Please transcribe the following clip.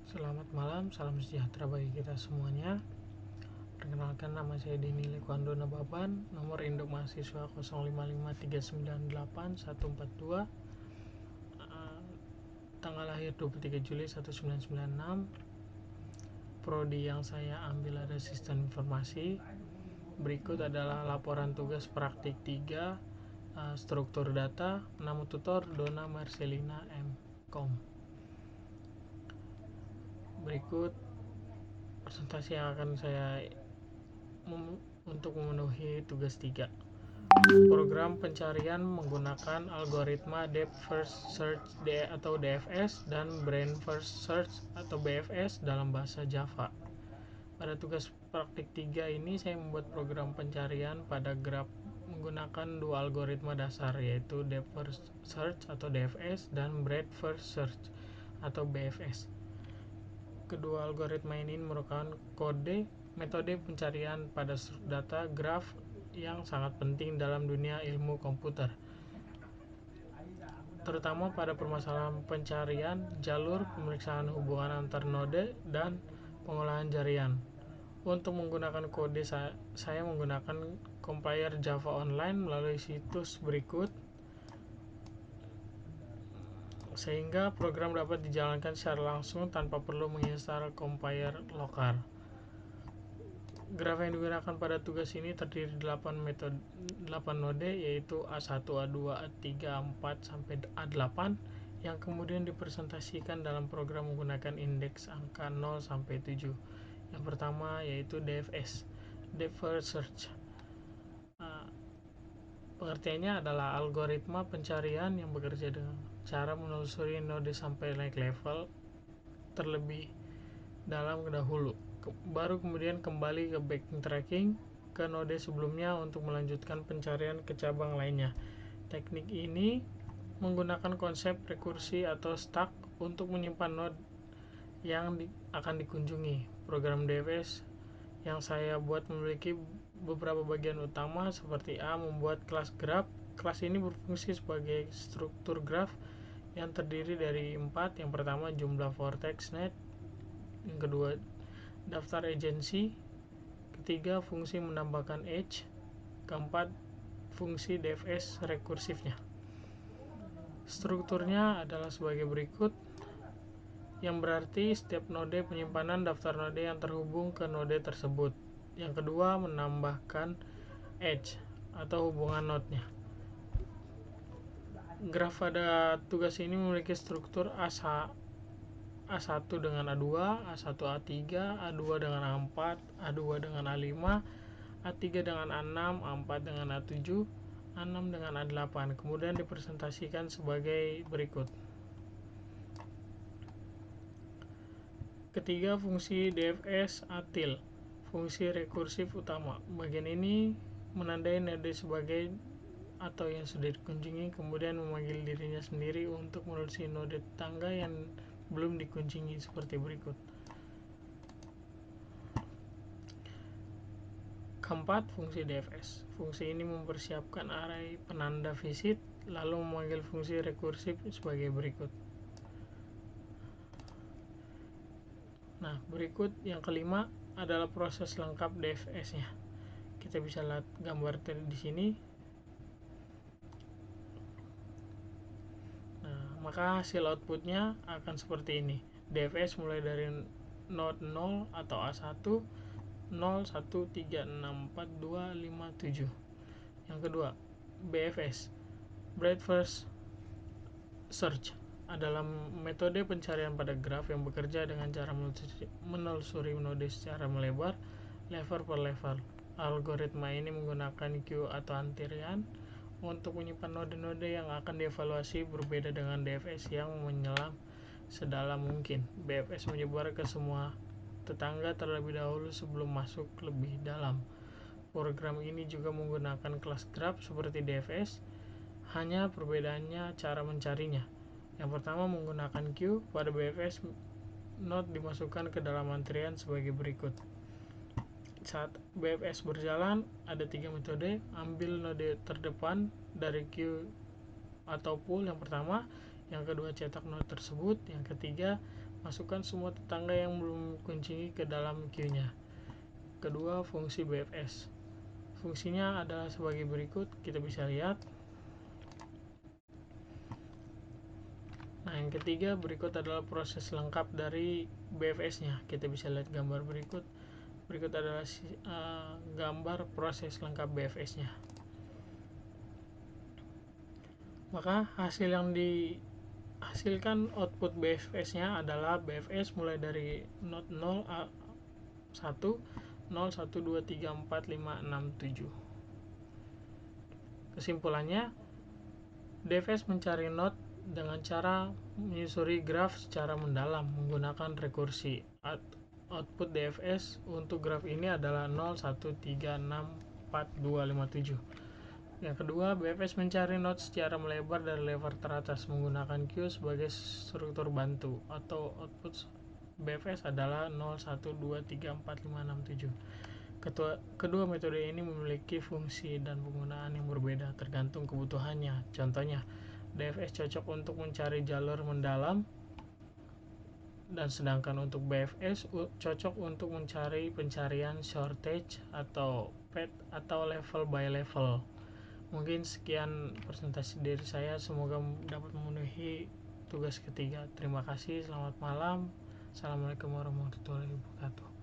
Selamat malam, salam sejahtera bagi kita semuanya. Perkenalkan, nama saya Denny Lekuando Nababan, nomor induk mahasiswa 0553981142, tanggal lahir 23 Juli 1996. Prodi yang saya ambil ada Sistem Informasi. Berikut adalah laporan tugas praktik 3, struktur data. Nama tutor Dona Marcelina M. Kom. Berikut presentasi yang akan saya untuk memenuhi tugas 3. Program pencarian menggunakan algoritma Depth First Search atau DFS dan Brain First Search atau BFS dalam bahasa Java. Pada tugas praktik 3 ini saya membuat program pencarian pada graf menggunakan dua algoritma dasar, yaitu Depth First Search atau DFS dan Breadth First Search atau BFS. Kedua algoritma ini merupakan metode pencarian pada data graf yang sangat penting dalam dunia ilmu komputer, terutama pada permasalahan pencarian jalur, pemeriksaan hubungan antar node, dan pengolahan jaringan. Untuk menggunakan kode, saya menggunakan compiler Java Online melalui situs berikut, sehingga program dapat dijalankan secara langsung tanpa perlu menginstal compiler lokal. Graf yang digunakan pada tugas ini terdiri 8 node, yaitu A1, A2, A3, A4 sampai A8, yang kemudian dipresentasikan dalam program menggunakan indeks angka 0 sampai 7. Yang pertama yaitu DFS, Depth First Search. Pengertiannya adalah algoritma pencarian yang bekerja dengan cara menelusuri node sampai naik level terlebih dalam dahulu, baru kemudian kembali ke backtracking ke node sebelumnya untuk melanjutkan pencarian ke cabang lainnya. Teknik ini menggunakan konsep rekursi atau stack untuk menyimpan node yang akan dikunjungi. Program DFS yang saya buat memiliki beberapa bagian utama, seperti A, membuat kelas graf. Kelas ini berfungsi sebagai struktur graf yang terdiri dari 4. Yang pertama, jumlah vortex net. Yang kedua, daftar agensi. Ketiga, fungsi menambahkan edge. Keempat, fungsi DFS rekursifnya. Strukturnya adalah sebagai berikut, yang berarti setiap node penyimpanan daftar node yang terhubung ke node tersebut. Yang kedua, menambahkan edge atau hubungan node-nya. Graf pada tugas ini memiliki struktur A1 dengan A2, A1 A3, A2 dengan A4, A2 dengan A5, A3 dengan A6, A4 dengan A7, A6 dengan A8. Kemudian dipresentasikan sebagai berikut. Ketiga, fungsi DFS ATIL, fungsi rekursif utama. Bagian ini menandai node sebagai atau yang sudah dikunjungi, kemudian memanggil dirinya sendiri untuk menelusuri node tetangga yang belum dikunjungi seperti berikut. Keempat, fungsi DFS. Fungsi ini mempersiapkan array penanda visit, lalu memanggil fungsi rekursif sebagai berikut. Nah, berikut yang kelima adalah proses lengkap DFS-nya. Kita bisa lihat gambar di sini. Nah, maka hasil outputnya akan seperti ini. DFS mulai dari node 0 atau A1, 0, 1, 3, 6, 4, 2, 5, 7. Yang kedua, BFS, Breadth First Search, adalah metode pencarian pada graf yang bekerja dengan cara menelusuri node secara melebar, level per level. Algoritma ini menggunakan queue atau antrian untuk menyimpan node-node yang akan dievaluasi, berbeda dengan DFS yang menyelam sedalam mungkin. BFS menyebar ke semua tetangga terlebih dahulu sebelum masuk lebih dalam. Program ini juga menggunakan kelas graf seperti DFS, hanya perbedaannya cara mencarinya. Yang pertama menggunakan queue. Pada BFS, node dimasukkan ke dalam antrian sebagai berikut. Saat BFS berjalan, ada 3 metode. Ambil node terdepan dari queue atau pool yang pertama. Yang kedua, cetak node tersebut. Yang ketiga, masukkan semua tetangga yang belum kunci ke dalam queue-nya. Kedua, fungsi BFS. Fungsinya adalah sebagai berikut, kita bisa lihat. Nah, yang ketiga, berikut adalah proses lengkap dari BFS-nya. Kita bisa lihat gambar berikut. Berikut adalah gambar proses lengkap BFS-nya. Maka hasil yang dihasilkan output BFS-nya adalah BFS mulai dari not 0, 1, 0, 1, 2, 3, 4, 5, 6, 7. Kesimpulannya, DFS mencari not dengan cara menyusuri graf secara mendalam menggunakan rekursi. Output DFS untuk graf ini adalah 0, 1, 3, 6, 4, 2, 5, 7. Yang kedua, BFS mencari not secara melebar dari lever teratas menggunakan Q sebagai struktur bantu, atau output BFS adalah 0, 1, 2, 3, 4, 5, 6, 7. Kedua metode ini memiliki fungsi dan penggunaan yang berbeda tergantung kebutuhannya. Contohnya, DFS cocok untuk mencari jalur mendalam, dan sedangkan untuk BFS cocok untuk mencari pencarian shortage atau path atau level by level. Mungkin sekian presentasi dari saya, semoga dapat memenuhi tugas ketiga. Terima kasih, selamat malam. Assalamualaikum warahmatullahi wabarakatuh.